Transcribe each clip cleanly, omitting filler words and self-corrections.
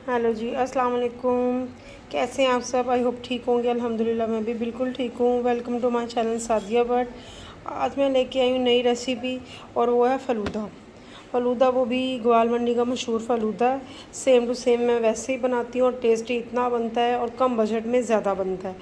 Hello जी, अस्सलाम वालेकुम। कैसे हैं आप सब? आई होप ठीक होंगे। अल्हम्दुलिल्लाह मैं भी बिल्कुल ठीक हूँ। Welcome to my channel Sadia Butt. आज मैं लेके आई हूँ नई रेसिपी और वो है फ़लूदा। फ़लूदा वो भी ग्वाल मंडी का मशहूर फ़लूदा है। सेम टू सेम मैं वैसे ही बनाती हूँ और टेस्टी इतना बनता है और कम बजट में ज़्यादा बनता है।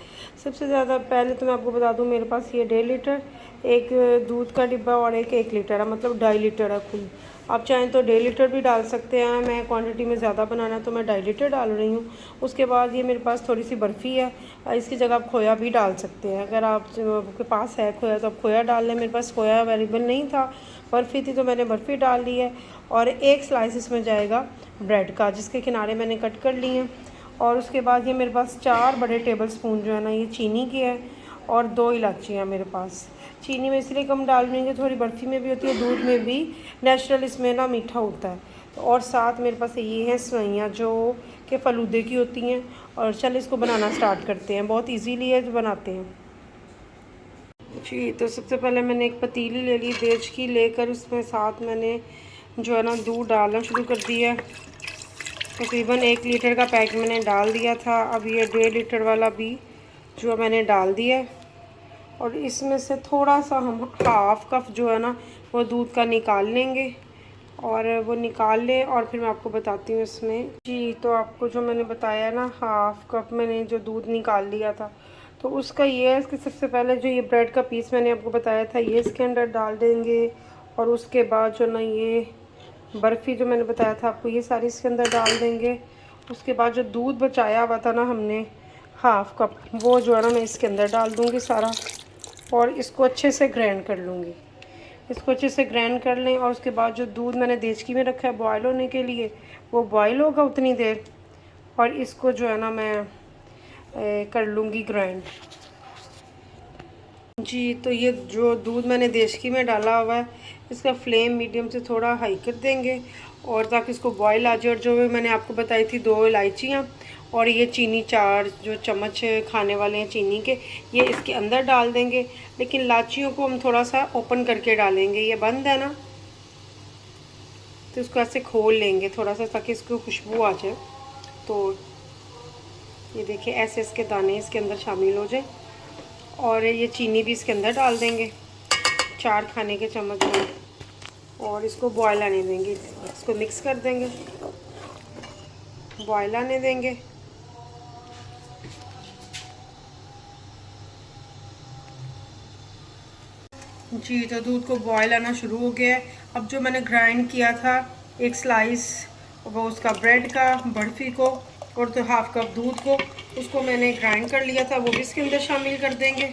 सबसे ज़्यादा पहले तो मैं आपको बता दूँ, मेरे पास ये 1.5 लीटर एक दूध का डिब्बा और एक 1 लीटर है, मतलब 2.5 लीटर है कुल। आप चाहें तो 1.5 लीटर भी डाल सकते हैं। मैं क्वांटिटी में ज़्यादा बनाना है तो मैं 2.5 लीटर डाल रही हूँ। उसके बाद ये मेरे पास थोड़ी सी बर्फ़ी है, इसकी जगह आप खोया भी डाल सकते हैं। अगर आपके पास है खोया तो आप खोया डाल लें। मेरे पास खोया अवेलेबल नहीं था, बर्फ़ी थी तो मैंने बर्फ़ी डाल ली है। और एक स्लाइस इसमें जाएगा ब्रेड का, जिसके किनारे मैंने कट कर लिए हैं। और उसके बाद ये मेरे पास 4 बड़े टेबल स्पून जो है ना, ये चीनी की है और 2 इलायचियाँ मेरे पास। चीनी में इसलिए कम डाल देंगे, थोड़ी बर्फ़ी में भी होती है, दूध में भी नेचुरल इसमें ना मीठा होता है। तो और साथ मेरे पास ये हैं सेवइयाँ जो कि फ़लूदे की होती हैं। और चल इसको बनाना स्टार्ट करते हैं। बहुत इजीली है जो बनाते हैं जी। तो सबसे पहले मैंने एक पतीली ले ली देज की, लेकर उसमें साथ मैंने जो है ना दूध डालना शुरू कर दिया। तकरीबन 1 लीटर का पैक मैंने डाल दिया था। अब ये 1.5 लीटर वाला भी जो मैंने डाल दिया है। और इसमें से थोड़ा सा हम हाफ़ कप जो है ना वो दूध का निकाल लेंगे और वो निकाल लें और फिर मैं आपको बताती हूँ इसमें जी। तो आपको जो मैंने बताया ना, हाफ़ कप मैंने जो दूध निकाल लिया था, तो उसका ये है कि सबसे पहले जो ये ब्रेड का पीस मैंने आपको बताया था ये इसके अंदर डाल देंगे। और उसके बाद जो ना ये बर्फ़ी जो मैंने बताया था आपको, ये सारी इसके अंदर डाल देंगे। उसके बाद जो दूध बचाया हुआ था ना हमने हाफ़ कप, वो जो है ना मैं इसके अंदर डाल दूँगी सारा। और इसको अच्छे से ग्राइंड कर लूँगी। इसको अच्छे से ग्राइंड कर लें। और उसके बाद जो दूध मैंने देचकी में रखा है बॉयल होने के लिए, वो बॉयल होगा उतनी देर। और इसको जो है ना मैं कर लूँगी ग्राइंड जी। तो ये जो दूध मैंने देचकी में डाला हुआ है, इसका फ्लेम मीडियम से थोड़ा हाई कर देंगे और ताकि इसको बॉयल आ जाए। और जो मैंने आपको बताई थी 2 इलायचियाँ और ये चीनी 4 जो चम्मच खाने वाले हैं चीनी के, ये इसके अंदर डाल देंगे। लेकिन इलायचियों को हम थोड़ा सा ओपन करके डालेंगे, ये बंद है ना, तो इसको ऐसे खोल लेंगे थोड़ा सा ताकि इसको खुशबू आ जाए। तो ये देखिए ऐसे इसके दाने इसके अंदर शामिल हो जाए। और ये चीनी भी इसके अंदर डाल देंगे 4 खाने के चम्मच में। और इसको बॉयल आने देंगे, इसको मिक्स कर देंगे, बॉयल आने देंगे। जी। तो दूध को बॉयल आना शुरू हो गया है। अब जो मैंने ग्राइंड किया था एक स्लाइस वो उसका ब्रेड का, बर्फ़ी को और तो हाफ़ कप दूध को, उसको मैंने ग्राइंड कर लिया था, वो भी इसके अंदर शामिल कर देंगे।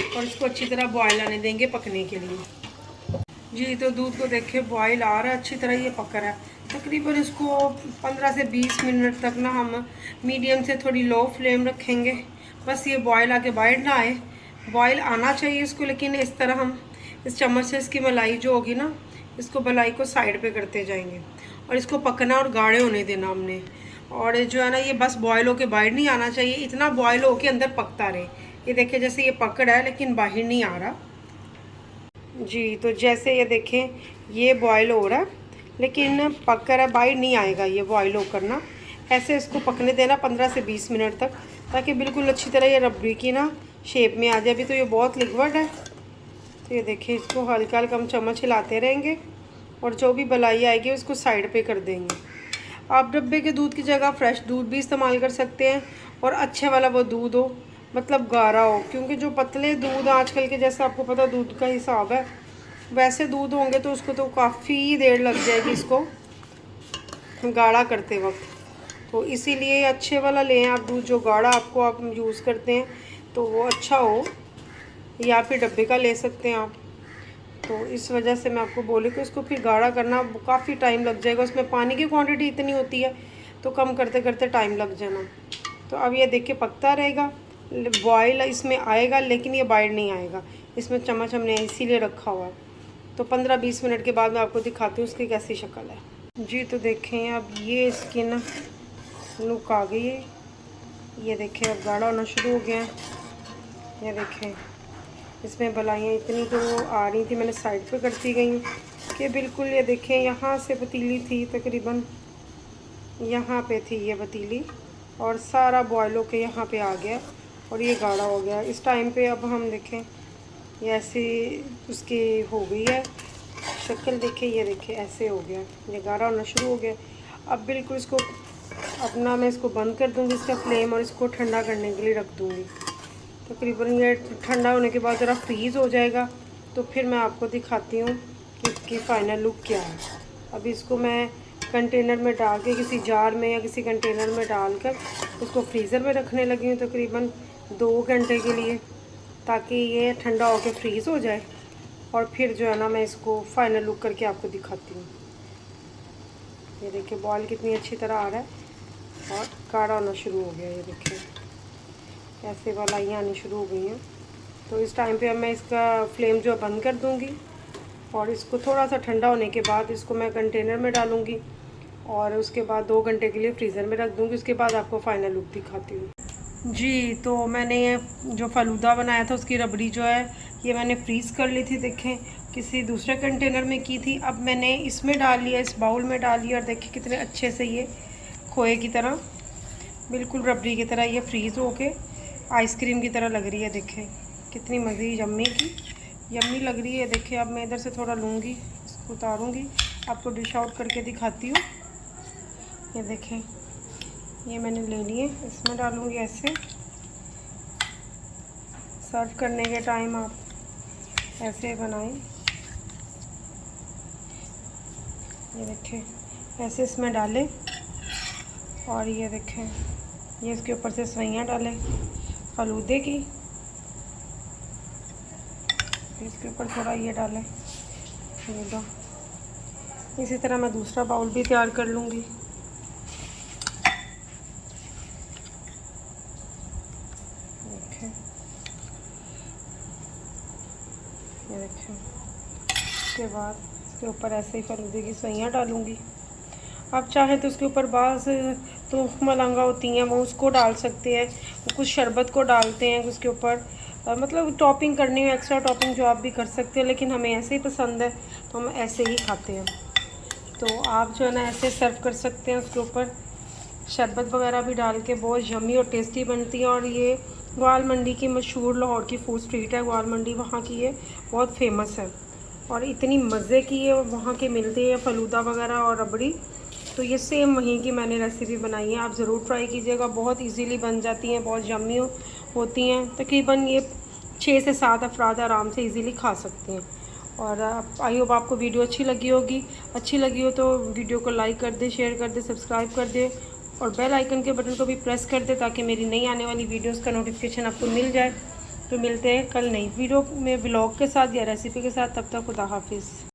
और इसको अच्छी तरह बॉयल आने देंगे पकने के लिए जी। तो दूध को देखिए बॉयल आ रहा है, अच्छी तरह ये पक रहा है। तकरीबन इसको 15 से 20 मिनट तक ना हम मीडियम से थोड़ी लो फ्लेम रखेंगे। बस ये बॉयल आके बाहर ना आए, बॉयल आना चाहिए इसको। लेकिन इस तरह हम इस चम्मच से इसकी मलाई जो होगी ना, इसको मलाई को साइड पे करते जाएंगे और इसको पकना और गाढ़े होने देना हमने। और जो है ना ये बस बॉयल होके बाहर नहीं आना चाहिए, इतना बॉयल होके अंदर पकता रहे। ये देखिए जैसे ये पक रहा है लेकिन बाहर नहीं आ रहा जी। तो जैसे ये देखें ये बॉयल हो रहा है लेकिन पक कर है, बाहर नहीं आएगा ये बॉयल होकर ना। ऐसे इसको पकने देना 15 से 20 मिनट तक, ताकि बिल्कुल अच्छी तरह ये रबड़ी की ना शेप में आ जाए। अभी तो ये बहुत लिक्विड है, तो ये देखिए इसको हल्का हल्का हम चम्मच हिलाते रहेंगे और जो भी मलाई आएगी उसको साइड पे कर देंगे। आप डब्बे के दूध की जगह फ्रेश दूध भी इस्तेमाल कर सकते हैं। और अच्छे वाला वो दूध हो, मतलब गाढ़ा हो, क्योंकि जो पतले दूध आजकल के, जैसे आपको पता दूध का हिसाब है, वैसे दूध होंगे तो उसको तो काफ़ी देर लग जाएगी इसको गाढ़ा करते वक्त। तो इसीलिए अच्छे वाला लें आप दूध, जो गाढ़ा आपको आप यूज़ करते हैं तो वो अच्छा हो, या फिर डब्बे का ले सकते हैं आप। तो इस वजह से मैं आपको बोली कि इसको फिर गाढ़ा करना काफ़ी टाइम लग जाएगा। उसमें पानी की क्वांटिटी इतनी होती है तो कम करते करते टाइम लग जाना। तो अब ये देखिए पकता रहेगा, बॉयल इसमें आएगा लेकिन ये बाहर नहीं आएगा। इसमें चम्मच हमने इसीलिए रखा हुआ है। तो 15-20 मिनट के बाद मैं आपको दिखाती हूँ उसकी कैसी शक्ल है जी। तो देखें अब ये इसकी ना लुक आ गई है। ये देखें अब गाढ़ा होना शुरू हो गया है। ये देखें इसमें बलाइयाँ इतनी तो वो आ रही थी, मैंने साइड पे करती गई हूँ। कि बिल्कुल ये देखें, यहाँ से पतीली थी तकरीबन यहाँ पे थी ये पतीली, और सारा बॉयल होके यहाँ पे आ गया और ये गाढ़ा हो गया। इस टाइम पे अब हम देखें ये ऐसी उसकी हो गई है शक्ल, देखें ये देखें ऐसे हो गया, ये गाढ़ा होना शुरू हो गया। अब बिल्कुल इसको अपना मैं इसको बंद कर दूँगी इसका फ्लेम, और इसको ठंडा करने के लिए रख दूँगी। तकरीबन ये ठंडा होने के बाद ज़रा फ्रीज़ हो जाएगा, तो फिर मैं आपको दिखाती हूँ कि इसकी फ़ाइनल लुक क्या है। अभी इसको मैं कंटेनर में डाल के किसी जार में या किसी कंटेनर में डालकर उसको फ्रीज़र में रखने लगी हूँ तकरीबन 2 घंटे के लिए, ताकि ये ठंडा होकर फ्रीज़ हो जाए। और फिर जो है ना मैं इसको फ़ाइनल लुक करके आपको दिखाती हूँ। ये देखिए बॉयल कितनी अच्छी तरह आ रहा है और गाढ़ा होना शुरू हो गया। ये देखिए ऐसे वालाइयाँ आनी शुरू हो गई हैं। तो इस टाइम पे अब मैं इसका फ्लेम जो बंद कर दूँगी, और इसको थोड़ा सा ठंडा होने के बाद इसको मैं कंटेनर में डालूँगी, और उसके बाद 2 घंटे के लिए फ्रीज़र में रख दूँगी। उसके बाद आपको फ़ाइनल लुक दिखाती हूँ। जी, तो मैंने ये जो फ़लूदा बनाया था उसकी रबड़ी जो है ये मैंने फ्रीज़ कर ली थी, देखें किसी दूसरे कंटेनर में की थी। अब मैंने इसमें डाल लिया, इस बाउल में डाल लिया, और देखिए कितने अच्छे से ये खोए की तरह, बिल्कुल रबड़ी की तरह ये फ्रीज़ होके आइसक्रीम की तरह लग रही है। देखें कितनी मज़े यम्मी लग रही है। देखिए अब मैं इधर से थोड़ा लूँगी, इसको उतारूँगी, आपको डिश आउट करके दिखाती हूँ। ये देखें ये मैंने ले लिए, इसमें डालूँगी ऐसे। सर्व करने के टाइम आप ऐसे बनाएं। ये देखें ऐसे इसमें डालें, और ये देखें ये इसके ऊपर से सवैयाँ डालें फलूदे की, इसके ऊपर थोड़ा ये डालें। ये दो, इसी तरह मैं दूसरा बाउल भी तैयार कर लूँगी। देखें ये देखें, उसके बाद इसके ऊपर ऐसे ही फलूदे की सवैयाँ डालूँगी। आप चाहें तो उसके ऊपर बाज़ तो मलंगा होती हैं वो उसको डाल सकते हैं, कुछ शरबत को डालते हैं उसके ऊपर, मतलब टॉपिंग करनी हो एक्स्ट्रा टॉपिंग जो आप भी कर सकते हैं, लेकिन हमें ऐसे ही पसंद है तो हम ऐसे ही खाते हैं। तो आप जो है ना ऐसे सर्व कर सकते हैं, उसके ऊपर शरबत वगैरह भी डाल के, बहुत यम्मी और टेस्टी बनती है। और ये ग्वाल मंडी की मशहूर लाहौर की फूड स्ट्रीट है ग्वाल मंडी, वहाँ की ये बहुत फेमस है, और इतनी मज़े की ये वहाँ के मिलते हैं फलूदा वगैरह और रबड़ी। तो ये सेम वहीं की मैंने रेसिपी बनाई है, आप ज़रूर ट्राई कीजिएगा। बहुत इजीली बन जाती हैं, बहुत यम्मी होती हैं। तकरीबन ये 6 से 7 अफराद आराम से इजीली खा सकते हैं। और आई होप आपको वीडियो अच्छी लगी होगी। अच्छी लगी हो तो वीडियो को लाइक कर दे, शेयर कर दे, सब्सक्राइब कर दे, और बेल आइकन के बटन को भी प्रेस कर दे, ताकि मेरी नई आने वाली वीडियोस का नोटिफिकेशन आपको मिल जाए। तो मिलते हैं कल नई वीडियो में व्लॉग के साथ या रेसिपी के साथ। तब तक खुदा हाफिज़।